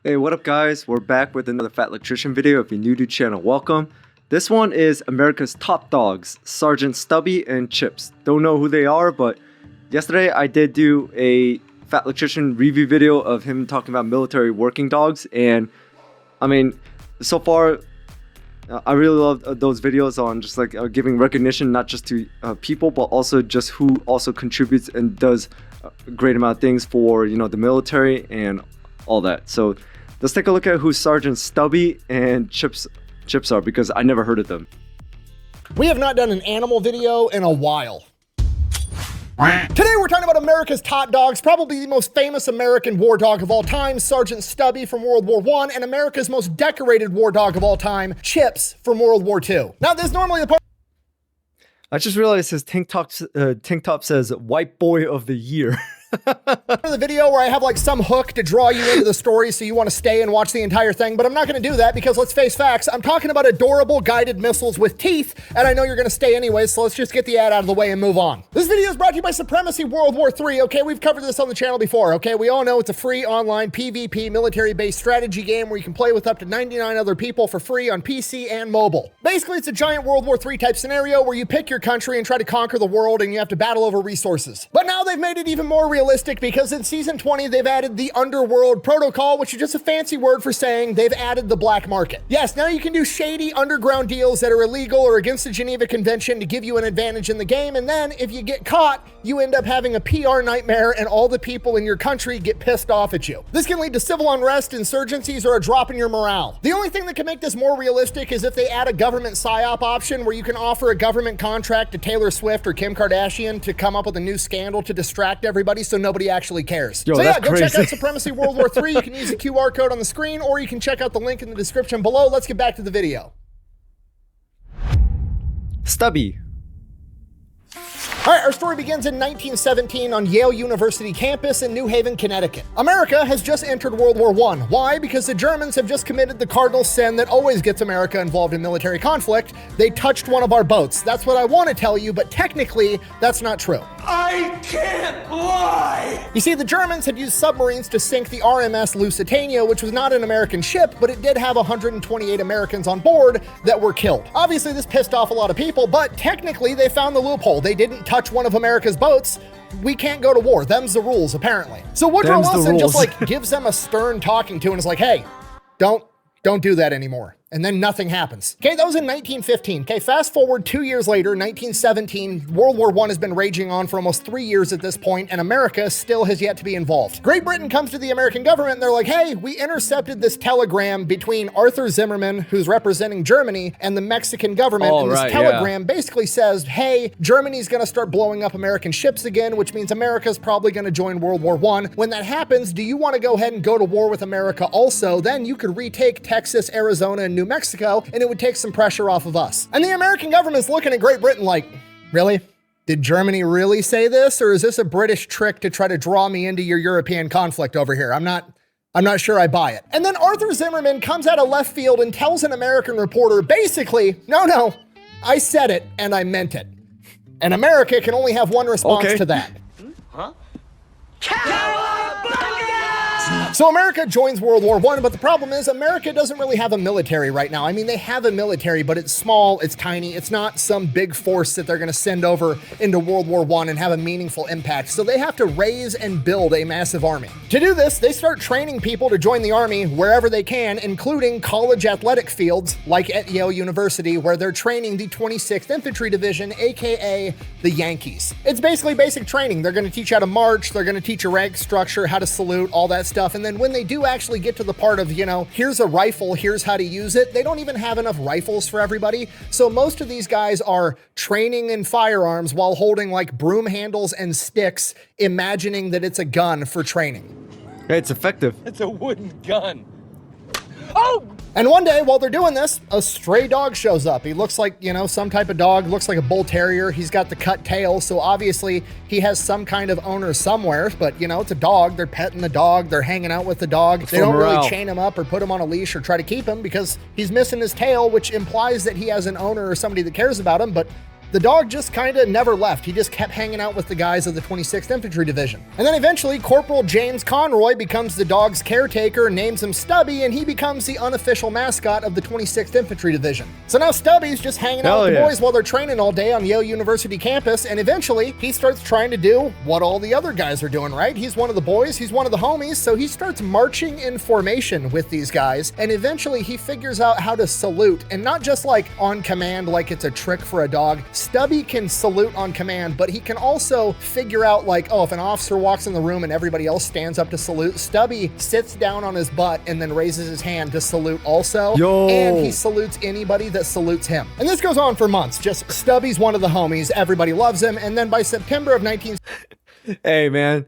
Hey, what up guys? We're back with another Fat Electrician video. If you're new to the channel, welcome. This one is America's top dogs, Sergeant Stubby and Chips. Don't know who they are, but yesterday I did do a Fat Electrician review video of him talking about military working dogs, and I mean, so far I really love those videos on just like giving recognition not just to people, but also just who also contributes and does a great amount of things for, you know, the military and all that. So let's take a look at who Sergeant Stubby and Chips are, because I never heard of them. We have not done an animal video in a while. Today we're talking about America's top dogs, probably the most famous American war dog of all time, Sergeant Stubby from World War I, and America's most decorated war dog of all time, Chips from World War II. Now this is normally the part I just realized his tank top says White Boy of the Year. the video where I have like some hook to draw you into the story so you want to stay and watch the entire thing, but I'm not going to do that because let's face facts, I'm talking about adorable guided missiles with teeth, and I know you're going to stay anyway, so let's just get the ad out of the way and move on. This video is brought to you by Supremacy World War III, okay? We've covered this on the channel before, okay? We all know it's a free online PvP military-based strategy game where you can play with up to 99 other people for free on PC and mobile. Basically, it's a giant World War III type scenario where you pick your country and try to conquer the world and you have to battle over resources. But now they've made it even more realistic because in Season 20, they've added the Underworld Protocol, which is just a fancy word for saying they've added the black market. Yes, now you can do shady underground deals that are illegal or against the Geneva Convention to give you an advantage in the game, and then if you get caught, you end up having a PR nightmare and all the people in your country get pissed off at you. This can lead to civil unrest, insurgencies, or a drop in your morale. The only thing that can make this more realistic is if they add a government PSYOP option where you can offer a government contract to Taylor Swift or Kim Kardashian to come up with a new scandal to distract everybody so nobody actually cares. Yo, so yeah, go crazy. check out Supremacy World War III. You can use the QR code on the screen, or you can check out the link in the description below. Let's get back to the video. Stubby. All right, our story begins in 1917 on Yale University campus in New Haven, Connecticut. America has just entered World War I. Why? Because the Germans have just committed the cardinal sin that always gets America involved in military conflict. They touched one of our boats. That's what I want to tell you, but technically, that's not true. I can't lie! You see, the Germans had used submarines to sink the RMS Lusitania, which was not an American ship, but it did have 128 Americans on board that were killed. Obviously, this pissed off a lot of people, but technically, they found the loophole. They didn't touch one of America's boats. We can't go to war. Them's the rules, apparently. So Woodrow Wilson just like gives them a stern talking to and is like, hey, don't do that anymore. And then nothing happens. Okay, that was in 1915. Okay, fast forward 2 years later, 1917, World War I has been raging on for almost 3 years at this point, and America still has yet to be involved. Great Britain comes to the American government, and they're like, hey, we intercepted this telegram between Arthur Zimmerman, who's representing Germany, and the Mexican government, and this telegram basically says, hey, Germany's gonna start blowing up American ships again, which means America's probably gonna join World War I. When that happens, do you wanna go ahead and go to war with America also? Then you could retake Texas, Arizona, and New Mexico, and it would take some pressure off of us. And the American government's looking at Great Britain like, really? Did Germany really say this, or is this a British trick to try to draw me into your European conflict over here? I'm not sure I buy it. And then Arthur Zimmerman comes out of left field and tells an American reporter, basically, no, I said it and I meant it. And America can only have one response to that. Huh? So America joins World War I, but the problem is America doesn't really have a military right now. I mean, they have a military, but it's small, it's tiny. It's not some big force that they're going to send over into World War I and have a meaningful impact. So they have to raise and build a massive army. To do this, they start training people to join the army wherever they can, including college athletic fields like at Yale University, where they're training the 26th Infantry Division, aka the Yankees. It's basically basic training. They're going to teach how to march, they're going to teach a rank structure, how to salute, all that stuff. And then when they do actually get to the part of, you know, here's a rifle, here's how to use it, they don't even have enough rifles for everybody. So most of these guys are training in firearms while holding like broom handles and sticks, imagining that it's a gun for training. Hey, it's effective. It's a wooden gun. Oh! And one day, while they're doing this, a stray dog shows up. He looks like, you know, some type of dog, looks like a bull terrier. He's got the cut tail, so obviously he has some kind of owner somewhere, but, you know, it's a dog. They're petting the dog. They're hanging out with the dog. They don't really chain him up or put him on a leash or try to keep him because he's missing his tail, which implies that he has an owner or somebody that cares about him, but the dog just kind of never left. He just kept hanging out with the guys of the 26th Infantry Division. And then eventually Corporal James Conroy becomes the dog's caretaker, names him Stubby, and he becomes the unofficial mascot of the 26th Infantry Division. So now Stubby's just hanging out with the boys while they're training all day on Yale University campus, and eventually he starts trying to do what all the other guys are doing, right? He's one of the boys, he's one of the homies, so he starts marching in formation with these guys, and eventually he figures out how to salute, and not just like on command like it's a trick for a dog. Stubby can salute on command, but he can also figure out like, oh, if an officer walks in the room and everybody else stands up to salute, Stubby sits down on his butt and then raises his hand to salute also. And he salutes anybody that salutes him. And this goes on for months. Just Stubby's one of the homies. Everybody loves him. And then by September of 19... Hey, man,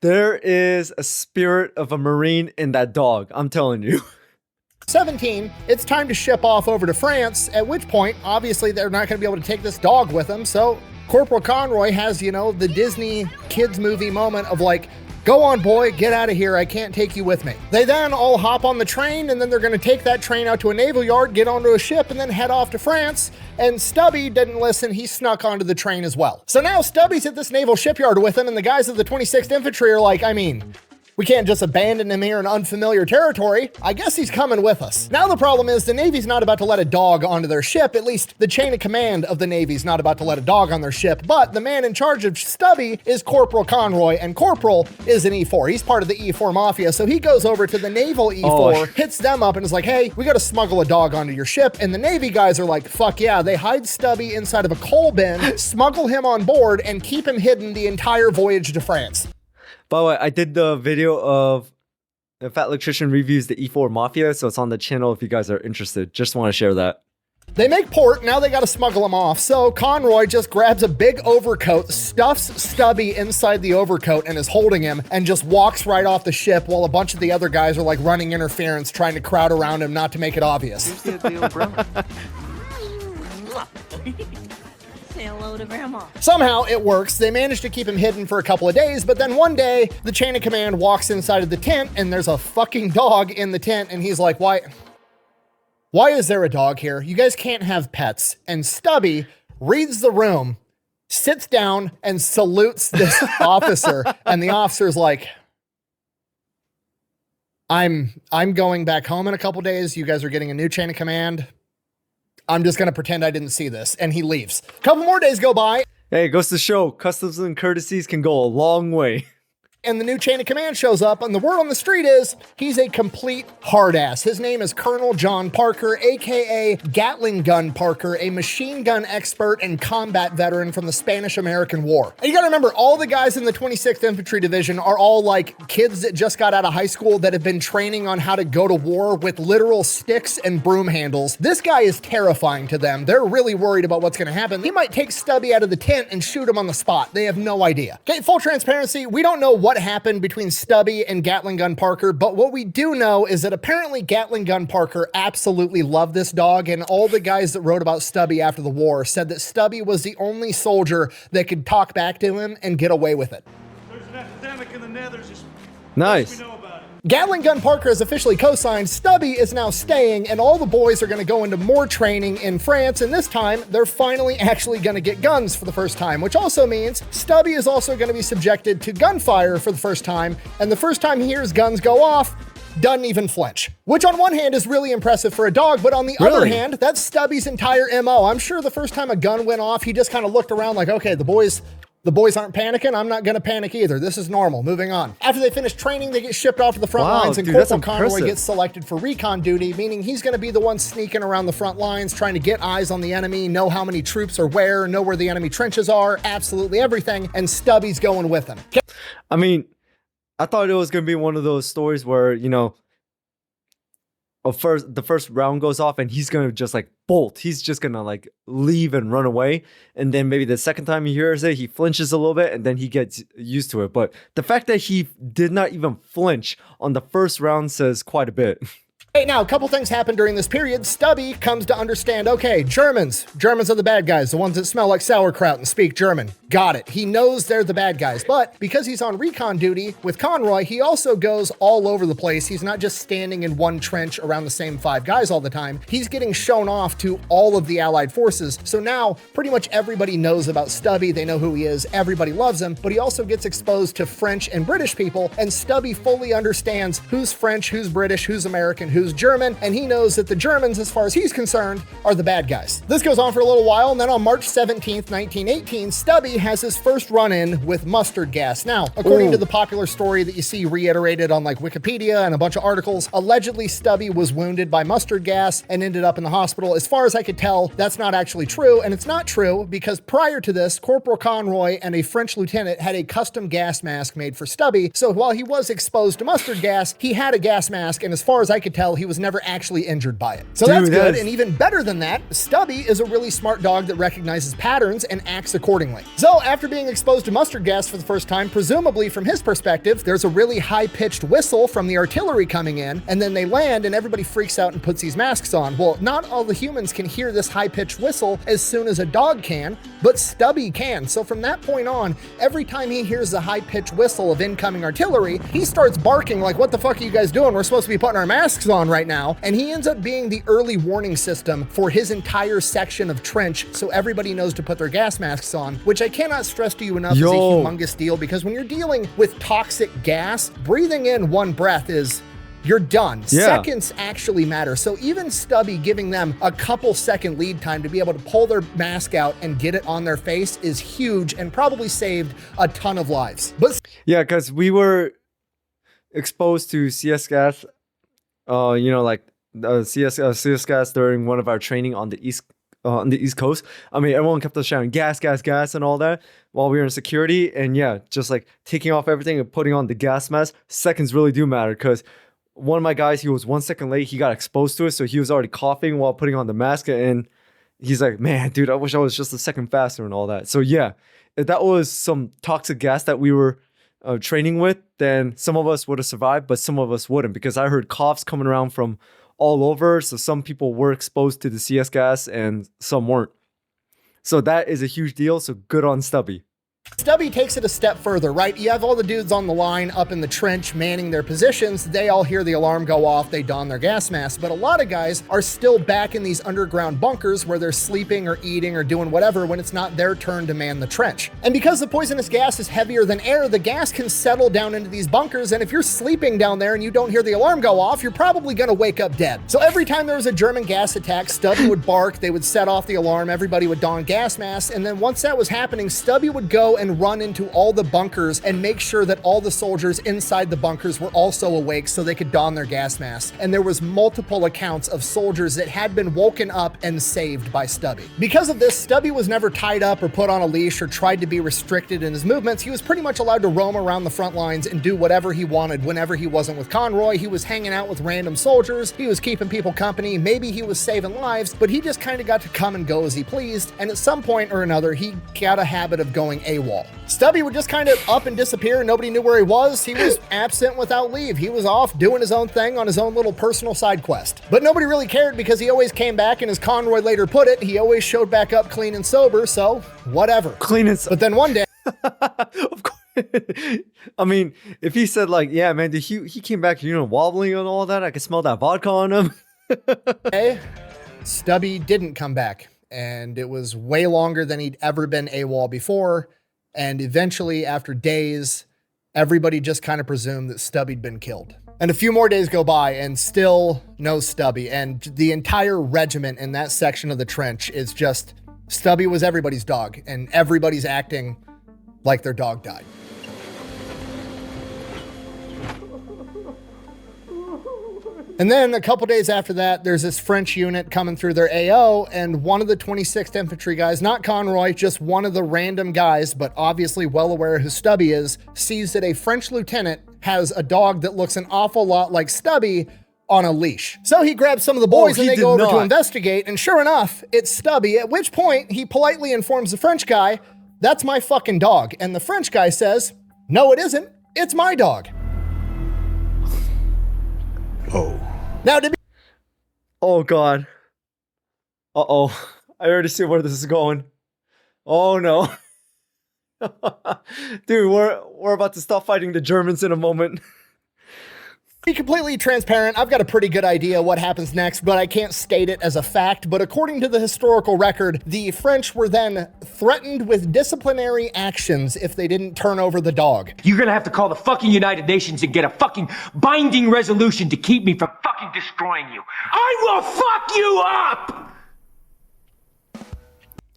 there is a spirit of a Marine in that dog. I'm telling you. 17, it's time to ship off over to France, at which point, obviously, they're not going to be able to take this dog with them, so Corporal Conroy has, you know, the Disney kids movie moment of like, go on, boy, get out of here, I can't take you with me. They then all hop on the train, and then they're going to take that train out to a naval yard, get onto a ship, and then head off to France, and Stubby didn't listen, he snuck onto the train as well. So now Stubby's at this naval shipyard with him, and the guys of the 26th Infantry are like, I mean, we can't just abandon him here in unfamiliar territory. I guess he's coming with us. Now the problem is the Navy's not about to let a dog onto their ship. At least the chain of command of the Navy's not about to let a dog on their ship. But the man in charge of Stubby is Corporal Conroy, and Corporal is an E4. He's part of the E4 Mafia. So he goes over to the Naval E4, hits them up and is like, hey, we got to smuggle a dog onto your ship. And the Navy guys are like, fuck yeah. They hide Stubby inside of a coal bin, smuggle him on board, and keep him hidden the entire voyage to France. By the way, I did the video of the Fat Electrician reviews the E4 Mafia, so it's on the channel if you guys are interested. Just want to share that. They make port, now they gotta smuggle him off, so Conroy just grabs a big overcoat, stuffs Stubby inside the overcoat and is holding him, and just walks right off the ship while a bunch of the other guys are like running interference, trying to crowd around him not to make it obvious. Say hello to Grandma. Somehow it works. They manage to keep him hidden for a couple of days, but then one day the chain of command walks inside of the tent and there's a fucking dog in the tent, and he's like, why is there a dog here? You guys can't have pets. And Stubby reads the room, sits down and salutes this officer, and the officer's like, I'm going back home in a couple days. You guys are getting a new chain of command. I'm just going to pretend I didn't see this. And he leaves. A couple more days go by. Hey, it goes to show customs and courtesies can go a long way. And the new chain of command shows up, and the word on the street is he's a complete hard ass. His name is Colonel John Parker, aka Gatling Gun Parker, a machine gun expert and combat veteran from the Spanish-American War. And you gotta remember, all the guys in the 26th Infantry Division are all like kids that just got out of high school that have been training on how to go to war with literal sticks and broom handles. This guy is terrifying to them. They're really worried about what's gonna happen. He might take Stubby out of the tent and shoot him on the spot. They have no idea. Okay, full transparency, we don't know what happened between Stubby and Gatling Gun Parker, but what we do know is that apparently Gatling Gun Parker absolutely loved this dog, and all the guys that wrote about Stubby after the war said that Stubby was the only soldier that could talk back to him and get away with it. There's an epidemic in the Nethers. Nice. We know about it. Gatling Gun Parker is officially co-signed, Stubby is now staying, and all the boys are going to go into more training in France, and this time, they're finally actually going to get guns for the first time, which also means Stubby is also going to be subjected to gunfire for the first time, and the first time he hears guns go off, doesn't even flinch. Which on one hand is really impressive for a dog, but on the other hand, that's Stubby's entire MO. I'm sure the first time a gun went off, he just kind of looked around like, okay, the boys aren't panicking. I'm not going to panic either. This is normal. Moving on. After they finish training, they get shipped off to the front lines, and Corporal Conroy gets selected for recon duty, meaning he's going to be the one sneaking around the front lines, trying to get eyes on the enemy, know how many troops are where, know where the enemy trenches are, absolutely everything, and Stubby's going with him. I mean, I thought it was going to be one of those stories where, you know, the first round goes off and he's gonna just like bolt. He's just gonna like leave and run away, and then maybe the second time he hears it, he flinches a little bit, and then he gets used to it. But the fact that he did not even flinch on the first round says quite a bit. Hey, now, a couple things happen during this period. Stubby comes to understand, okay, Germans are the bad guys, the ones that smell like sauerkraut and speak German. Got it. He knows they're the bad guys, but because he's on recon duty with Conroy, he also goes all over the place. He's not just standing in one trench around the same 5 guys all the time. He's getting shown off to all of the Allied forces. So now pretty much everybody knows about Stubby. They know who he is. Everybody loves him, but he also gets exposed to French and British people, and Stubby fully understands who's French, who's British, who's American, who's German, and he knows that the Germans, as far as he's concerned, are the bad guys. This goes on for a little while, and then on March 17th, 1918, Stubby has his first run-in with mustard gas. Now, according to the popular story that you see reiterated on like Wikipedia and a bunch of articles, allegedly Stubby was wounded by mustard gas and ended up in the hospital. As far as I could tell, that's not actually true, and it's not true because prior to this, Corporal Conroy and a French lieutenant had a custom gas mask made for Stubby, so while he was exposed to mustard gas, he had a gas mask, and as far as I could tell, he was never actually injured by it. So that's good, and even better than that, Stubby is a really smart dog that recognizes patterns and acts accordingly. So after being exposed to mustard gas for the first time, presumably from his perspective, there's a really high-pitched whistle from the artillery coming in, and then they land and everybody freaks out and puts these masks on. Well, not all the humans can hear this high-pitched whistle as soon as a dog can, but Stubby can. So from that point on, every time he hears the high-pitched whistle of incoming artillery, he starts barking like, what the fuck are you guys doing? We're supposed to be putting our masks on right now. And he ends up being the early warning system for his entire section of trench, so everybody knows to put their gas masks on, which I cannot stress to you enough is a humongous deal, because when you're dealing with toxic gas, breathing in one breath is, you're done. Seconds actually matter. So even Stubby giving them a couple second lead time to be able to pull their mask out and get it on their face is huge and probably saved a ton of lives. But yeah, because we were exposed to CS gas, like CS gas during one of our training on the East Coast. I mean, everyone kept on shouting gas, gas, gas and all that while we were in security. And yeah, just like taking off everything and putting on the gas mask, seconds really do matter, because one of my guys, he was 1 second late. He got exposed to it, so he was already coughing while putting on the mask. And he's like, man, dude, I wish I was just a second faster and all that. So yeah, if that was some toxic gas that we were training with, then some of us would have survived, but some of us wouldn't, because I heard coughs coming around from all over. So some people were exposed to the CS gas and some weren't. So that is a huge deal. So good on Stubby. Stubby takes it a step further, right? You have all the dudes on the line up in the trench manning their positions. They all hear the alarm go off. They don their gas masks. But a lot of guys are still back in these underground bunkers where they're sleeping or eating or doing whatever when it's not their turn to man the trench. And because the poisonous gas is heavier than air, the gas can settle down into these bunkers. And if you're sleeping down there and you don't hear the alarm go off, you're probably going to wake up dead. So every time there was a German gas attack, Stubby would bark. They would set off the alarm. Everybody would don gas masks. And then once that was happening, Stubby would go and run into all the bunkers and make sure that all the soldiers inside the bunkers were also awake so they could don their gas masks. And there was multiple accounts of soldiers that had been woken up and saved by Stubby. Because of this, Stubby was never tied up or put on a leash or tried to be restricted in his movements. He was pretty much allowed to roam around the front lines and do whatever he wanted whenever he wasn't with Conroy. He was hanging out with random soldiers. He was keeping people company. Maybe he was saving lives, but he just kind of got to come and go as he pleased. And at some point or another, he got a habit of going AWOL. Stubby would just kind of up and disappear. Nobody knew where he was. He was absent without leave. He was off doing his own thing on his own little personal side quest. But nobody really cared because he always came back, and as Conroy later put it, he always showed back up clean and sober, so whatever. Clean and sober. But then one day... Of course. I mean, if he said like, yeah, man, he came back, wobbling and all that, I could smell that vodka on him. Hey, Stubby didn't come back, and it was way longer than he'd ever been AWOL before. And eventually, after days, everybody just kind of presumed that Stubby'd been killed. And a few more days go by and still no Stubby. And the entire regiment in that section of the trench is just, Stubby was everybody's dog, and everybody's acting like their dog died. And then a couple days after that, there's this French unit coming through their AO, and one of the 26th Infantry guys, not Conroy, just one of the random guys, but obviously well aware who Stubby is, sees that a French lieutenant has a dog that looks an awful lot like Stubby on a leash. So he grabs some of the boys and they go over to investigate, and sure enough, it's Stubby, at which point he politely informs the French guy, "That's my fucking dog." And the French guy says, "No, it isn't. It's my dog." Oh. Now, to be Oh God. Uh-oh. I already see where this is going. Oh no. Dude, we're about to stop fighting the Germans in a moment. Be completely transparent, I've got a pretty good idea what happens next, but I can't state it as a fact. But according to the historical record, the French were then threatened with disciplinary actions if they didn't turn over the dog. You're gonna have to call the fucking United Nations and get a fucking binding resolution to keep me from fucking destroying you. I will fuck you up!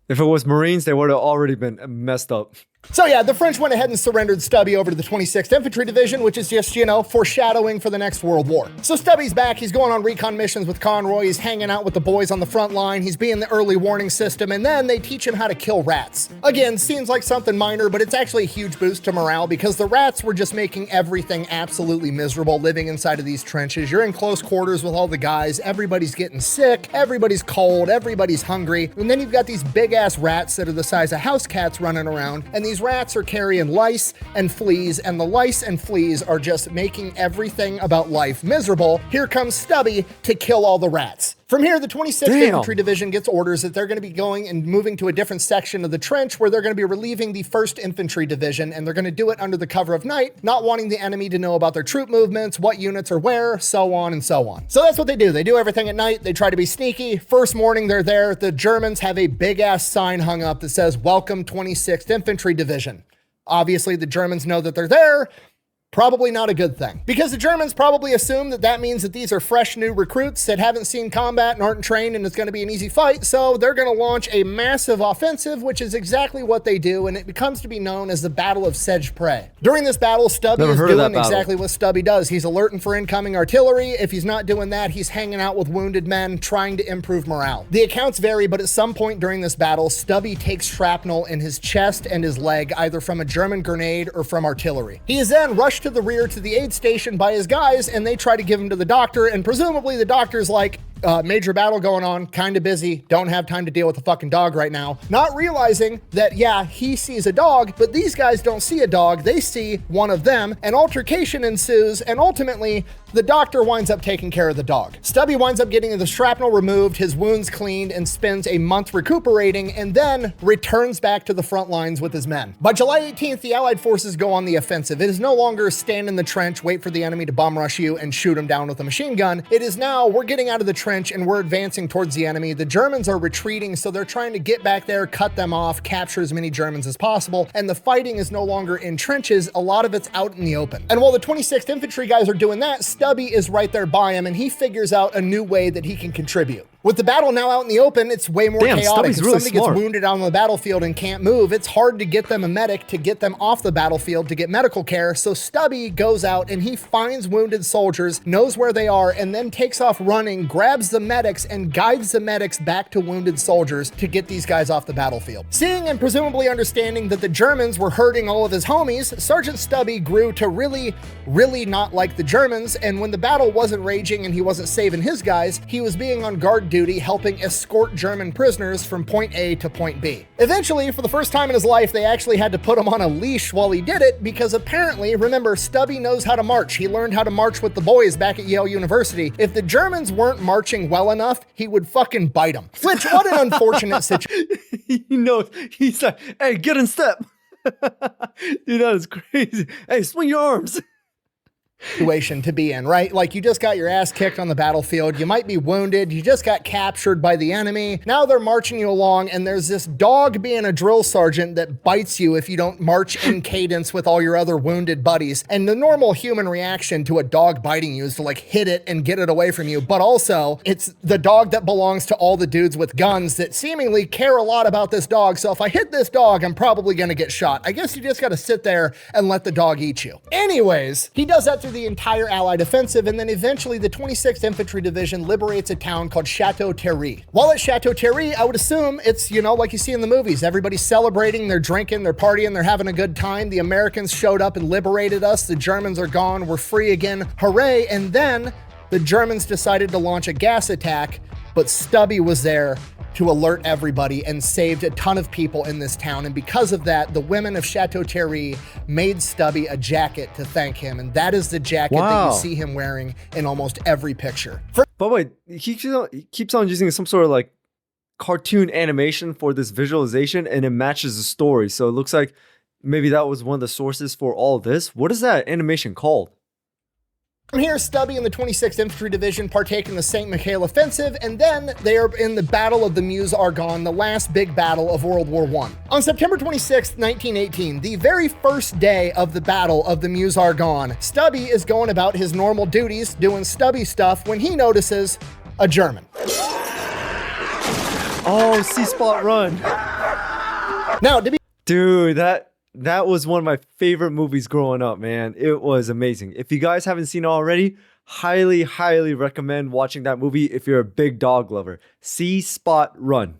If it was Marines, they would have already been messed up. So yeah, the French went ahead and surrendered Stubby over to the 26th Infantry Division, which is just, you know, foreshadowing for the next World War. So Stubby's back, he's going on recon missions with Conroy, he's hanging out with the boys on the front line, he's being the early warning system, and then they teach him how to kill rats. Again, seems like something minor, but it's actually a huge boost to morale because the rats were just making everything absolutely miserable living inside of these trenches. You're in close quarters with all the guys, everybody's getting sick, everybody's cold, everybody's hungry, and then you've got these big ass rats that are the size of house cats running around, and these rats are carrying lice and fleas, and the lice and fleas are just making everything about life miserable. Here comes Stubby to kill all the rats. From here, the 26th Infantry Division gets orders that they're going to be going and moving to a different section of the trench where they're going to be relieving the 1st Infantry Division, and they're going to do it under the cover of night, not wanting the enemy to know about their troop movements, what units are where, so on and so on. So that's what they do. They do everything at night. They try to be sneaky. First morning, they're there. The Germans have a big-ass sign hung up that says, "Welcome 26th Infantry Division." Obviously, the Germans know that they're there. Probably not a good thing, because the Germans probably assume that that means that these are fresh new recruits that haven't seen combat and aren't trained, and it's going to be an easy fight. So they're going to launch a massive offensive, which is exactly what they do, and it becomes to be known as the Battle of Sedge-Prey. During this battle, Stubby is doing exactly what Stubby does. He's alerting for incoming artillery. If he's not doing that, he's hanging out with wounded men, trying to improve morale. The accounts vary, but at some point during this battle, Stubby takes shrapnel in his chest and his leg, either from a German grenade or from artillery. He is then rushed to the rear to the aid station by his guys, and they try to give him to the doctor, and presumably the doctor's like, major battle going on, kind of busy, don't have time to deal with the fucking dog right now. Not realizing that, yeah, he sees a dog, but these guys don't see a dog, they see one of them. An altercation ensues, and ultimately, the doctor winds up taking care of the dog. Stubby winds up getting the shrapnel removed, his wounds cleaned, and spends a month recuperating, and then returns back to the front lines with his men. By July 18th, the Allied forces go on the offensive. It is no longer stand in the trench, wait for the enemy to bum rush you, and shoot him down with a machine gun. It is now, we're getting out of the trench and we're advancing towards the enemy. The Germans are retreating, so they're trying to get back there, cut them off, capture as many Germans as possible, and the fighting is no longer in trenches, a lot of it's out in the open. And while the 26th Infantry guys are doing that, Stubby is right there by him, and he figures out a new way that he can contribute. With the battle now out in the open, it's way more chaotic. Stubby's if really somebody smart. gets wounded out on the battlefield and can't move, it's hard to get them a medic, to get them off the battlefield, to get medical care. So Stubby goes out and he finds wounded soldiers, knows where they are, and then takes off running, grabs the medics, and guides the medics back to wounded soldiers to get these guys off the battlefield. Seeing and presumably understanding that the Germans were hurting all of his homies, Sergeant Stubby grew to really not like the Germans, and when the battle wasn't raging and he wasn't saving his guys, he was being on guard duty, helping escort German prisoners from point A to point B. Eventually, for the first time in his life, they actually had to put him on a leash while he did it, because apparently, remember, Stubby knows how to march. He learned how to march with the boys back at Yale University. If the Germans weren't marching well enough, he would fucking bite them. Which, what an unfortunate situation. He knows. He's like, hey, get in step. Dude, that is crazy. Hey, swing your arms. Situation to be in, right? Like, you just got your ass kicked on the battlefield, you might be wounded, you just got captured by the enemy, now they're marching you along, and there's this dog being a drill sergeant that bites you if you don't march in cadence with all your other wounded buddies. And the normal human reaction to a dog biting you is to like hit it and get it away from you, but also it's the dog that belongs to all the dudes with guns that seemingly care a lot about this dog, so if I hit this dog, I'm probably gonna get shot. I guess you just gotta sit there and let the dog eat you. Anyways, he does that through the entire Allied offensive, and then eventually the 26th Infantry Division liberates a town called Chateau Thierry. While at Chateau Thierry, I would assume it's, you know, like you see in the movies, everybody's celebrating, they're drinking, they're partying, they're having a good time. The Americans showed up and liberated us, the Germans are gone, we're free again, hooray. And then the Germans decided to launch a gas attack, but Stubby was there to alert everybody and saved a ton of people in this town. And because of that, the women of Chateau Thierry made Stubby a jacket to thank him. And that is the jacket that you see him wearing in almost every picture. But wait, he keeps on using some sort of like cartoon animation for this visualization, and it matches the story. So it looks like maybe that was one of the sources for all of this. What is that animation called? From here, Stubby and the 26th Infantry Division partake in the St. Michael Offensive, and then they are in the Battle of the Meuse-Argonne, the last big battle of World War I. On September 26, 1918, the very first day of the Battle of the Meuse-Argonne, Stubby is going about his normal duties, doing Stubby stuff, when he notices a German. Oh, C-Spot Run. Now, to be Dude, that was one of my favorite movies growing up, man. It was amazing. If you guys haven't seen it already, highly, highly recommend watching that movie if you're a big dog lover. C-Spot Run.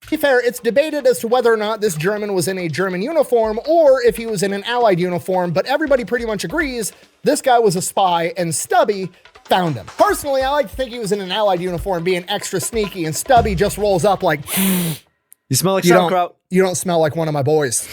To be fair, it's debated as to whether or not this German was in a German uniform or if he was in an Allied uniform, but everybody pretty much agrees this guy was a spy and Stubby found him. Personally, I like to think he was in an Allied uniform being extra sneaky, and Stubby just rolls up like, You smell like you sauerkraut. don't smell like one of my boys.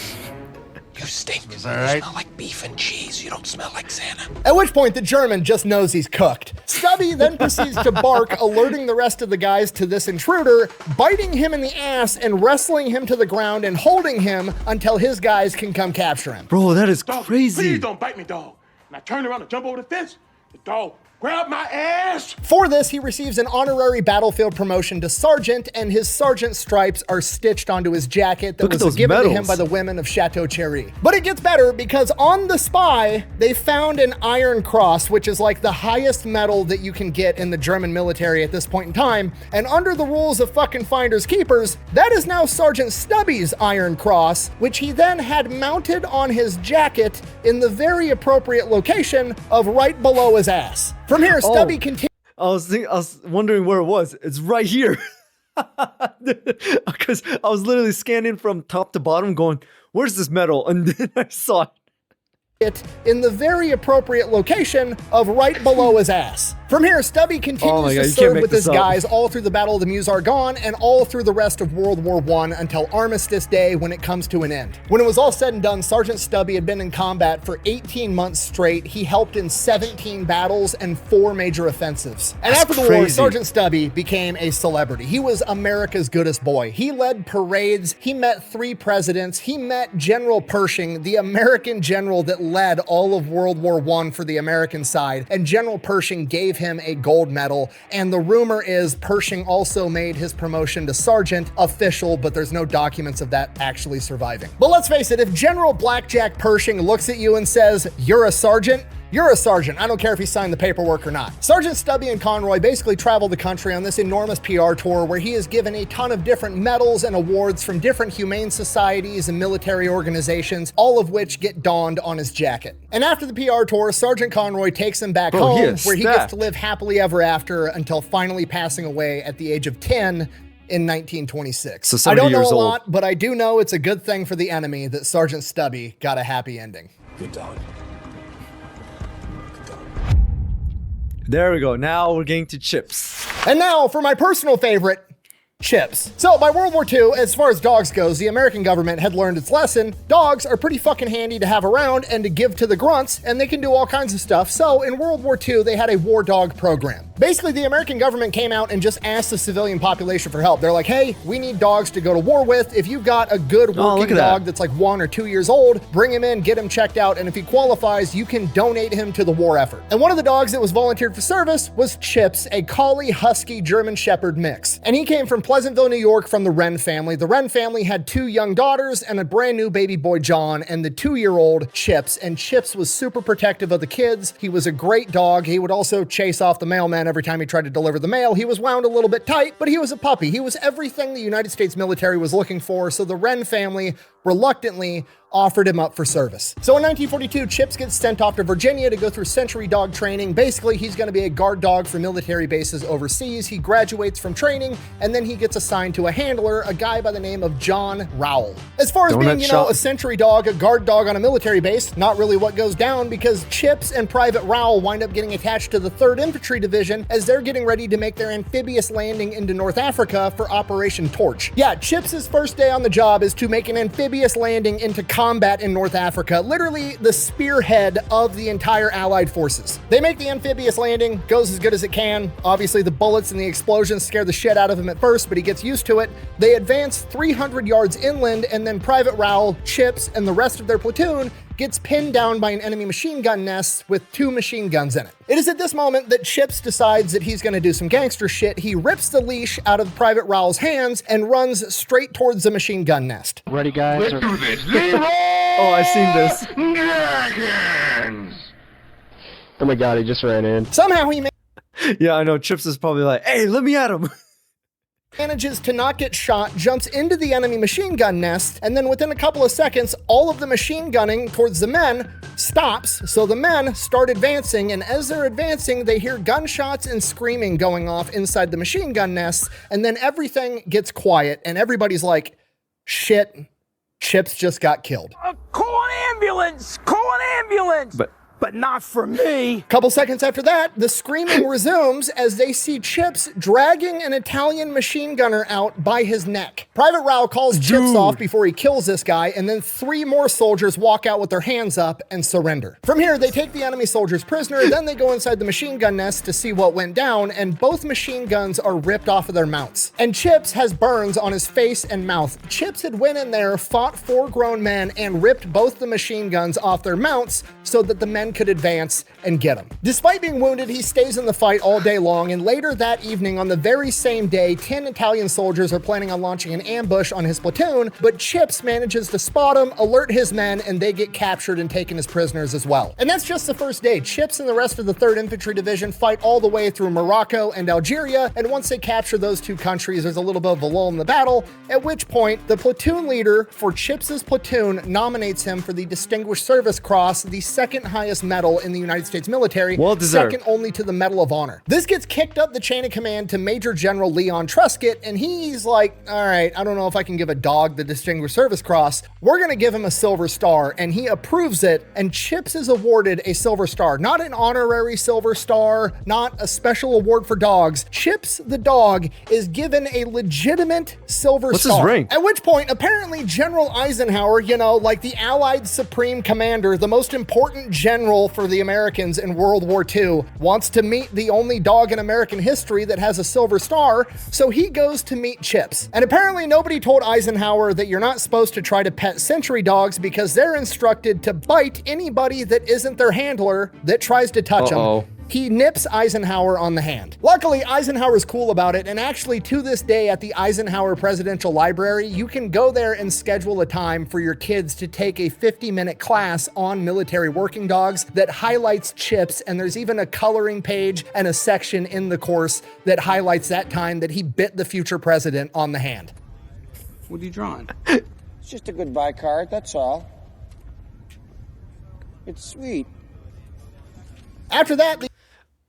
You stink. You smell like beef and cheese. You don't smell like Santa. At which point, the German just knows he's cooked. Stubby then proceeds to bark, alerting the rest of the guys to this intruder, biting him in the ass and wrestling him to the ground and holding him until his guys can come capture him. Bro, that is Dog, crazy. please don't bite me, dog. And I turned around to jump over the fence. The dog grabbed my ass. For this, he receives an honorary battlefield promotion to sergeant, and his sergeant stripes are stitched onto his jacket that Look at was those given to him medals. by the women of Chateau Thierry. But it gets better, because on the Spy, they found an Iron Cross, which is like the highest medal that you can get in the German military at this point in time. And under the rules of fucking finders keepers, that is now Sergeant Stubby's Iron Cross, which he then had mounted on his jacket in the very appropriate location of right below his ass. From here, Stubby continues. I was wondering where it was. It's right here. Because I was literally scanning from top to bottom going, where's this medal? And then I saw it. In the very appropriate location of right below his ass. From here, Stubby continues to serve with his guys all through the Battle of the Meuse-Argonne and all through the rest of World War I until Armistice Day, when it comes to an end. When it was all said and done, Sergeant Stubby had been in combat for 18 months straight. He helped in 17 battles and 4 major offensives. And after the war, Sergeant Stubby became a celebrity. He was America's goodest boy. He led parades. He met 3 presidents. He met General Pershing, the American general that led all of World War I for the American side. And General Pershing gave him a gold medal, and the rumor is Pershing also made his promotion to sergeant official, but there's no documents of that actually surviving. But let's face it, if General Blackjack Pershing looks at you and says, "You're a sergeant," you're a sergeant. I don't care if he signed the paperwork or not. Sergeant Stubby and Conroy basically traveled the country on this enormous PR tour where he is given a ton of different medals and awards from different humane societies and military organizations, all of which get donned on his jacket. And after the PR tour, Sergeant Conroy takes him back home, where he gets to live happily ever after until finally passing away at the age of 10 in 1926. So I don't 70 know years a old. lot, but I do know it's a good thing for the enemy that Sergeant Stubby got a happy ending. Good dog. There we go. Now we're getting to chips. And now for my personal favorite, chips. So by World War II, as far as dogs goes, the American government had learned its lesson. Dogs are pretty fucking handy to have around and to give to the grunts, and they can do all kinds of stuff. So in World War II, they had a war dog program. Basically, the American government came out and just asked the civilian population for help. They're like, hey, we need dogs to go to war with. If you've got a good working dog that's like 1 or 2 years old, bring him in, get him checked out, and if he qualifies, you can donate him to the war effort. And one of the dogs that was volunteered for service was Chips, a Collie Husky German Shepherd mix. And he came from Pleasantville, New York, from the Wren family. The Wren family had 2 young daughters and a brand new baby boy, John, and the 2-year-old Chips. And Chips was super protective of the kids. He was a great dog. He would also chase off the mailman every time he tried to deliver the mail. He was wound a little bit tight, but he was a puppy. He was everything the United States military was looking for, so the Wren family reluctantly offered him up for service. So in 1942, Chips gets sent off to Virginia to go through sentry dog training. Basically, he's going to be a guard dog for military bases overseas. He graduates from training, and then he gets assigned to a handler, a guy by the name of John Rowell. As far as being, a sentry dog, a guard dog on a military base, not really what goes down, because Chips and Private Rowell wind up getting attached to the 3rd Infantry Division as they're getting ready to make their amphibious landing into North Africa for Operation Torch. Yeah, Chips' first day on the job is to make an amphibious amphibious landing into combat in North Africa, literally the spearhead of the entire Allied forces. They make the amphibious landing, goes as good as it can. Obviously, the bullets and the explosions scare the shit out of him at first, but he gets used to it. They advance 300 yards inland, and then Private Rowell, Chips, and the rest of their platoon gets pinned down by an enemy machine gun nest with 2 machine guns in it. It is at this moment that Chips decides that he's gonna do some gangster shit. He rips the leash out of Private Rowell's hands and runs straight towards the machine gun nest. Ready, guys? Let's do this. Oh, I've seen this. Dragons! Oh my god, he just ran in. Somehow he Yeah, I know. Chips is probably like, hey, let me at him. manages to not get shot, jumps into the enemy machine gun nest, and then within a couple of seconds, all of the machine gunning towards the men stops. So the men start advancing, and as they're advancing, they hear gunshots and screaming going off inside the machine gun nest, and then everything gets quiet, and everybody's like, shit, Chips just got killed. Call an ambulance! Call an ambulance! But not for me. Couple seconds after that, the screaming resumes as they see Chips dragging an Italian machine gunner out by his neck. Private Rowell calls Chips off before he kills this guy, and then 3 more soldiers walk out with their hands up and surrender. From here, they take the enemy soldiers prisoner, then they go inside the machine gun nest to see what went down, and both machine guns are ripped off of their mounts. And Chips has burns on his face and mouth. Chips had went in there, fought 4 grown men, and ripped both the machine guns off their mounts so that the men could advance and get him. Despite being wounded, he stays in the fight all day long, and later that evening on the very same day, 10 Italian soldiers are planning on launching an ambush on his platoon, but Chips manages to spot him, alert his men, and they get captured and taken as prisoners as well. And that's just the first day. Chips and the rest of the 3rd Infantry Division fight all the way through Morocco and Algeria, and once they capture those 2 countries, there's a little bit of a lull in the battle, at which point the platoon leader for Chips's platoon nominates him for the Distinguished Service Cross, the 2nd highest medal in the United States military, Well deserved. second only to the Medal of Honor. This gets kicked up the chain of command to Major General Leon Truscott, and he's like, all right, I don't know if I can give a dog the Distinguished Service Cross. We're gonna give him a Silver Star, and he approves it, and Chips is awarded a Silver Star. Not an honorary Silver Star, not a special award for dogs. Chips the dog is given a legitimate Silver What's Star. his rank? At which point, apparently General Eisenhower, you know, like the Allied Supreme Commander, the most important general for the Americans in World War II, wants to meet the only dog in American history that has a Silver Star, so he goes to meet Chips. And apparently nobody told Eisenhower that you're not supposed to try to pet sentry dogs because they're instructed to bite anybody that isn't their handler that tries to touch them. He nips Eisenhower on the hand. Luckily, Eisenhower's cool about it, and actually to this day at the Eisenhower Presidential Library, you can go there and schedule a time for your kids to take a 50-minute class on military working dogs that highlights Chips, and there's even a coloring page and a section in the course that highlights that time that he bit the future president on the hand. What are you drawing? It's just a goodbye card, that's all. It's sweet. After that,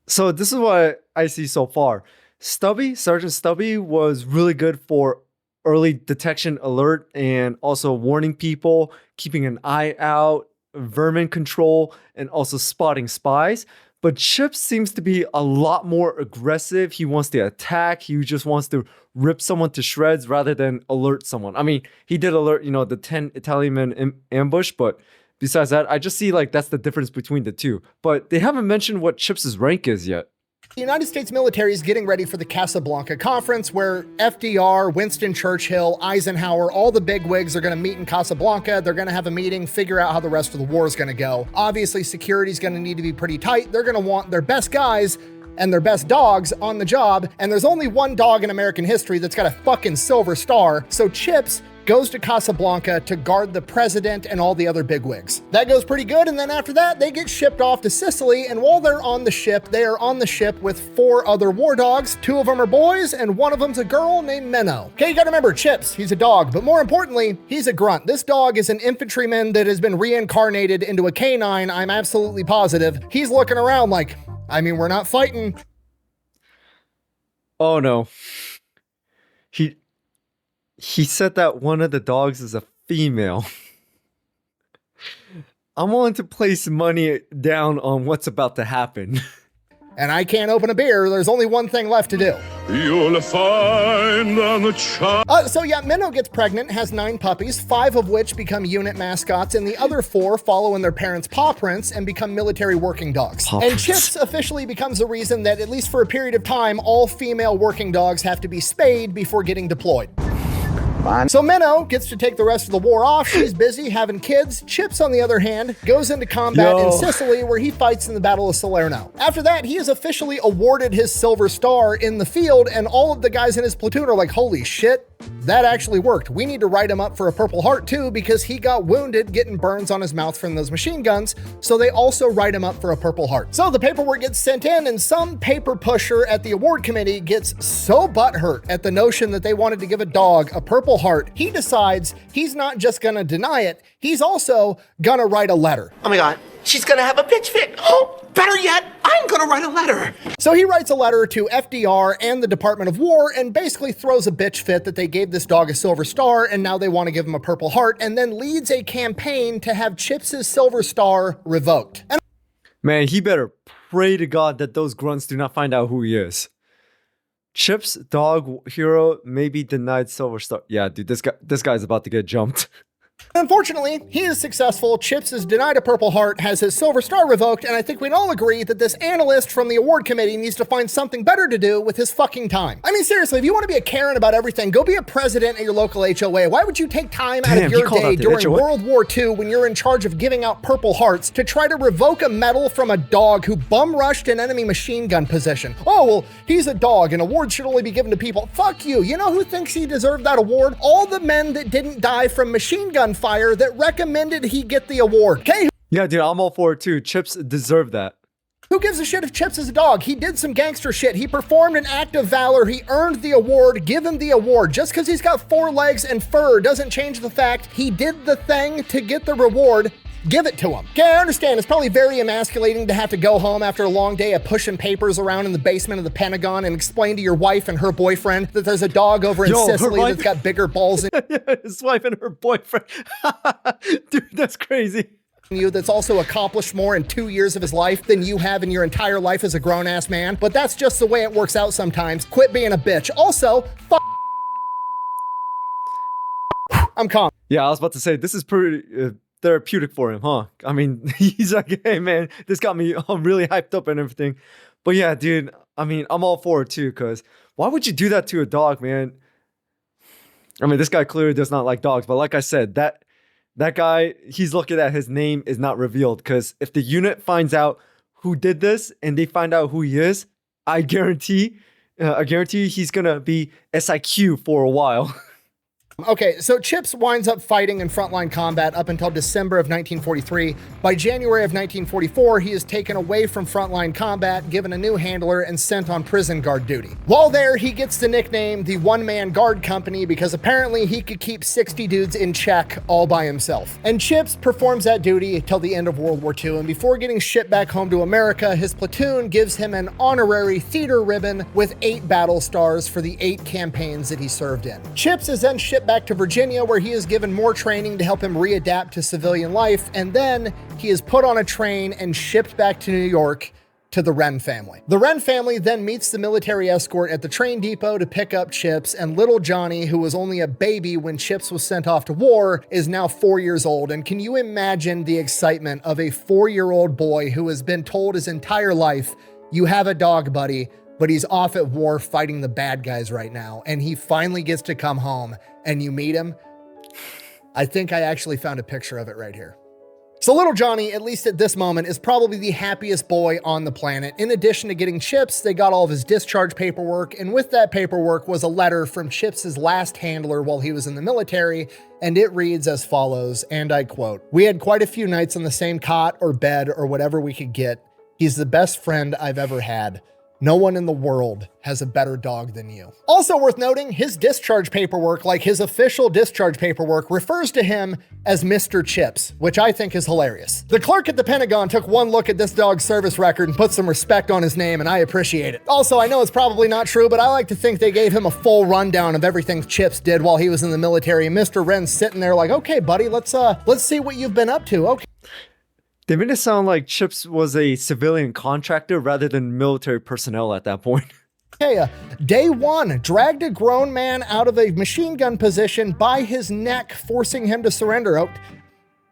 So this is what I see so far. Sergeant Stubby was really good for early detection alert and also warning people, keeping an eye out, vermin control, and also spotting spies. But Chips seems to be a lot more aggressive. He wants to attack. He just wants to rip someone to shreds rather than alert someone. I mean, he did alert, you know, the 10 Italian men ambush, but besides that, I just see like that's the difference between the two. But they haven't mentioned what Chips' rank is yet. the United States military is getting ready for the Casablanca conference where FDR, Winston Churchill, Eisenhower, all the bigwigs are going to meet in Casablanca. They're going to have a meeting, figure out how the rest of the war is going to go. Obviously, security is going to need to be pretty tight. They're going to want their best guys and their best dogs on the job. And there's only one dog in American history that's got a fucking Silver Star. So Chips goes to Casablanca to guard the president and all the other bigwigs. That goes pretty good, and then after that, they get shipped off to Sicily, and while they're on the ship, they are on the ship with 4 other war dogs. 2 of them are boys, and one of them's a girl named Minnow. Okay, you gotta remember, Chips, he's a dog, but more importantly, he's a grunt. This dog is an infantryman that has been reincarnated into a canine, I'm absolutely positive. He's looking around like, I mean, we're not fighting. Oh no. He said that one of the dogs is a female. I'm willing to place money down on what's about to happen. and I can't open a beer, there's only one thing left to do. You'll find on the child. So yeah, Minnow gets pregnant, has 9 puppies, 5 of which become unit mascots, and the other 4 follow in their parents' paw prints and become military working dogs. And Chips officially becomes the reason that, at least for a period of time, all female working dogs have to be spayed before getting deployed. So Minnow gets to take the rest of the war off. She's busy having kids. Chips, on the other hand, goes into combat in Sicily, where he fights in the Battle of Salerno. After that, he is officially awarded his Silver Star in the field, and all of the guys in his platoon are like, holy shit, that actually worked. We need to write him up for a Purple Heart too, because he got wounded getting burns on his mouth from those machine guns. So they also write him up for a Purple Heart. So the paperwork gets sent in, and some paper pusher at the award committee gets so butthurt at the notion that they wanted to give a dog a Purple Heart, he decides he's not just gonna deny it, he's also gonna write a letter. Oh my God, she's gonna have a bitch fit. Oh, better yet, I'm gonna write a letter. So he writes a letter to FDR and the Department of War and basically throws a bitch fit that they gave this dog a Silver Star and now they want to give him a Purple Heart, and then leads a campaign to have Chips' Silver Star revoked. And Man, he better pray to God that those grunts do not find out who he is. Chips, dog hero, maybe denied Silver Star. Yeah, dude, this guy's about to get jumped. Unfortunately, he is successful. Chips is denied a Purple Heart, has his Silver Star revoked, and I think we'd all agree that this analyst from the award committee needs to find something better to do with his fucking time. I mean, seriously, if you want to be a Karen about everything, go be a president at your local HOA. Why would you take time out of your day during World War II, when you're in charge of giving out Purple Hearts, to try to revoke a medal from a dog who bum rushed an enemy machine gun position? Oh, well, he's a dog and awards should only be given to people. Fuck you. You know who thinks he deserved that award? All the men that didn't die from machine gun fire that recommended he get the award. Okay? Yeah, dude, I'm all for it too. Chips deserve that. Who gives a shit if Chips is a dog? He did some gangster shit. He performed an act of valor. He earned the award. Give him the award. Just because he's got 4 legs and fur doesn't change the fact he did the thing to get the reward. Give it to him. Okay, I understand. It's probably very emasculating to have to go home after a long day of pushing papers around in the basement of the Pentagon and explain to your wife and her boyfriend that there's a dog over in Sicily that's got bigger balls than his wife and her boyfriend. Dude, that's crazy. You that's also accomplished more in 2 years of his life than you have in your entire life as a grown-ass man. But that's just the way it works out sometimes. Quit being a bitch. Also, I'm calm. Yeah, I was about to say, this is pretty therapeutic for him, huh? I mean, he's like, hey man, this got me really hyped up and everything. But yeah, dude, I mean, I'm all for it too, because why would you do that to a dog, man? I mean, this guy clearly does not like dogs, but like I said, that guy, he's lucky that his name is not revealed, because if the unit finds out who did this and they find out who he is, I guarantee he's gonna be SIQ for a while. Okay, so Chips winds up fighting in frontline combat up until December of 1943. By January of 1944, he is taken away from frontline combat, given a new handler, and sent on prison guard duty. While there, he gets the nickname the One-Man Guard Company because apparently he could keep 60 dudes in check all by himself. And Chips performs that duty till the end of World War II, and before getting shipped back home to America, his platoon gives him an honorary theater ribbon with 8 battle stars for the 8 campaigns that he served in. Chips is then shipped back to Virginia, where he is given more training to help him readapt to civilian life, and then he is put on a train and shipped back to New York to the Wren family. The Wren family then meets the military escort at the train depot to pick up Chips, and little Johnny, who was only a baby when Chips was sent off to war, is now 4 years old. And can you imagine the excitement of a 4-year-old boy who has been told his entire life, you have a dog, buddy, but he's off at war fighting the bad guys right now, and he finally gets to come home and you meet him? I think I actually found a picture of it right here. So little Johnny, at least at this moment, is probably the happiest boy on the planet. In addition to getting Chips, they got all of his discharge paperwork, and with that paperwork was a letter from Chips's last handler while he was in the military, and it reads as follows, and I quote, "We had quite a few nights on the same cot or bed or whatever we could get. He's the best friend I've ever had. No one in the world has a better dog than you." Also worth noting, his discharge paperwork, like his official discharge paperwork, refers to him as Mr. Chips, which I think is hilarious. The clerk at the Pentagon took one look at this dog's service record and put some respect on his name, and I appreciate it. Also, I know it's probably not true, but I like to think they gave him a full rundown of everything Chips did while he was in the military. Mr. Wren's sitting there like, okay, buddy, let's see what you've been up to. Okay. They made it sound like Chips was a civilian contractor rather than military personnel at that point. Okay, day one, dragged a grown man out of a machine gun position by his neck, forcing him to surrender.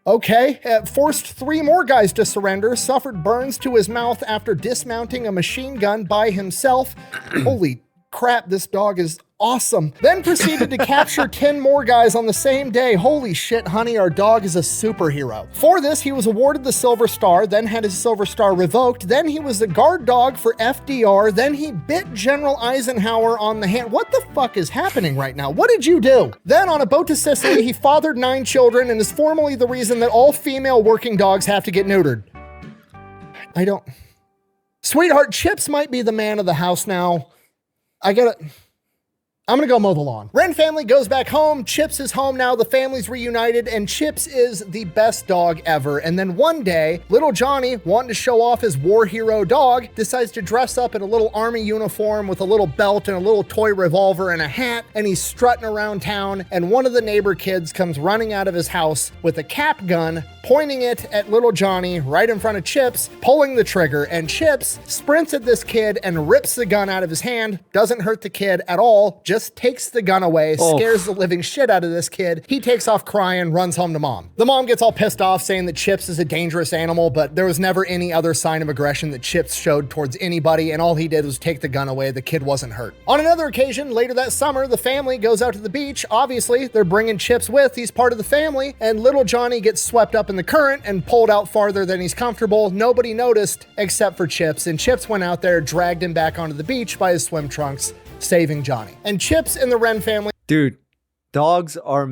Okay, forced 3 more guys to surrender, suffered burns to his mouth after dismounting a machine gun by himself. Holy crap, this dog is awesome. Then proceeded to capture 10 more guys on the same day. Holy shit, honey, our dog is a superhero. For this, he was awarded the Silver Star, then had his Silver Star revoked, then he was the guard dog for FDR, then he bit General Eisenhower on the hand. What the fuck is happening right now? What did you do? Then on a boat to Sicily, he fathered 9 children and is formally the reason that all female working dogs have to get neutered. Sweetheart, Chips might be the man of the house now. I'm gonna go mow the lawn. Wren family goes back home. Chips is home now. The family's reunited, and Chips is the best dog ever. And then one day, little Johnny, wanting to show off his war hero dog, decides to dress up in a little army uniform with a little belt and a little toy revolver and a hat, and he's strutting around town. And one of the neighbor kids comes running out of his house with a cap gun, pointing it at little Johnny right in front of Chips, pulling the trigger, and Chips sprints at this kid and rips the gun out of his hand. Doesn't hurt the kid at all, just takes the gun away, scares the living shit out of this kid. He takes off crying, runs home to mom. The mom gets all pissed off, saying that Chips is a dangerous animal, but there was never any other sign of aggression that Chips showed towards anybody, and all he did was take the gun away. The kid wasn't hurt. On another occasion, later that summer, the family goes out to the beach. Obviously, they're bringing Chips with. He's part of the family, and little Johnny gets swept up in the current and pulled out farther than he's comfortable. Nobody noticed except for Chips, and Chips went out there, dragged him back onto the beach by his swim trunks, saving Johnny. And Chips and the Wren family. Dude, dogs are a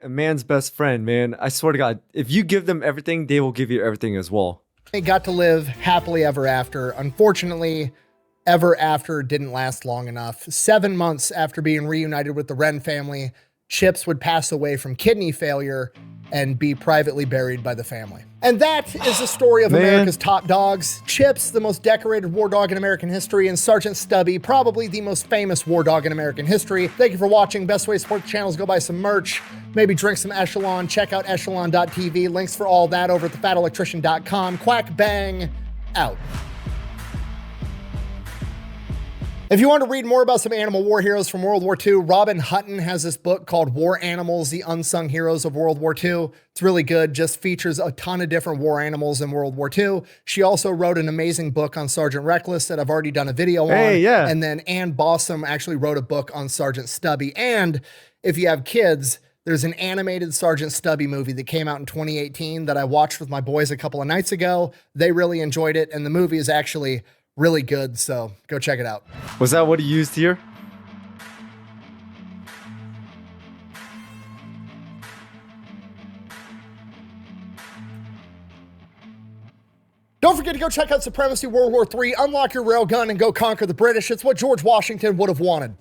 man's best friend, man. I swear to God, if you give them everything, they will give you everything as well. They got to live happily ever after. Unfortunately, ever after didn't last long enough. 7 months after being reunited with the Wren family, Chips would pass away from kidney failure and be privately buried by the family. And that is the story of America's top dogs. Chips, the most decorated war dog in American history, and Sergeant Stubby, probably the most famous war dog in American history. Thank you for watching. Best way to support the channel is go buy some merch, maybe drink some Echelon, check out echelon.tv. Links for all that over at thefatelectrician.com. Quack bang, out. If you want to read more about some animal war heroes from World War II, Robin Hutton has this book called War Animals, The Unsung Heroes of World War II. It's really good, just features a ton of different war animals in World War II. She also wrote an amazing book on Sergeant Reckless that I've already done a video on. And then Ann Bossum actually wrote a book on Sergeant Stubby. And if you have kids, there's an animated Sergeant Stubby movie that came out in 2018 that I watched with my boys a couple of nights ago. They really enjoyed it, and the movie is actually really good, so go check it out. Was that what he used here? Don't forget to go check out Supremacy World War III, unlock your railgun, and go conquer the British. It's what George Washington would have wanted.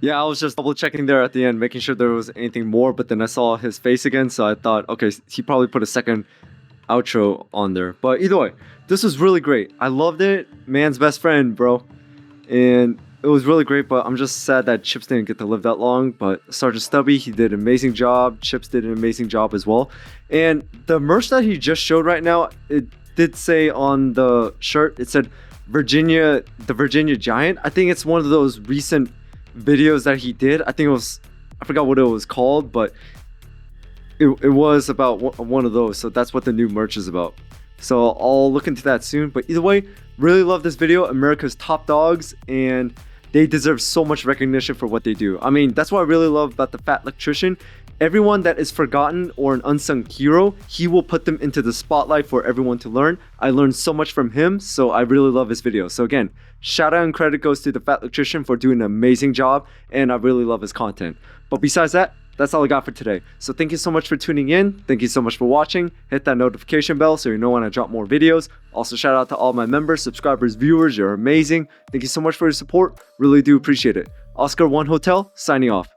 Yeah, I was just double checking there at the end, making sure there was anything more, but then I saw his face again, so I thought, okay, he probably put a second outro on there. But either way, this was really great. I loved it. Man's best friend, bro. And it was really great, but I'm just sad that Chips didn't get to live that long. But Sergeant Stubby, he did an amazing job. Chips did an amazing job as well. And the merch that he just showed right now, it did say on the shirt, it said the Virginia Giant. I think it's one of those recent videos that he did. I think it was, I forgot what it was called, but it was about one of those. So that's what the new merch is about. So I'll look into that soon. But either way, really love this video. America's top dogs, and they deserve so much recognition for what they do. I mean, that's what I really love about the Fat Electrician. Everyone that is forgotten or an unsung hero, he will put them into the spotlight for everyone to learn. I learned so much from him, so I really love his video. So again, shout out and credit goes to the Fat Electrician for doing an amazing job, and I really love his content. But besides that, that's all I got for today. So thank you so much for tuning in. Thank you so much for watching. Hit that notification bell so you know when I drop more videos. Also, shout out to all my members, subscribers, viewers. You're amazing. Thank you so much for your support. Really do appreciate it. Oscar 1 Hotel, signing off.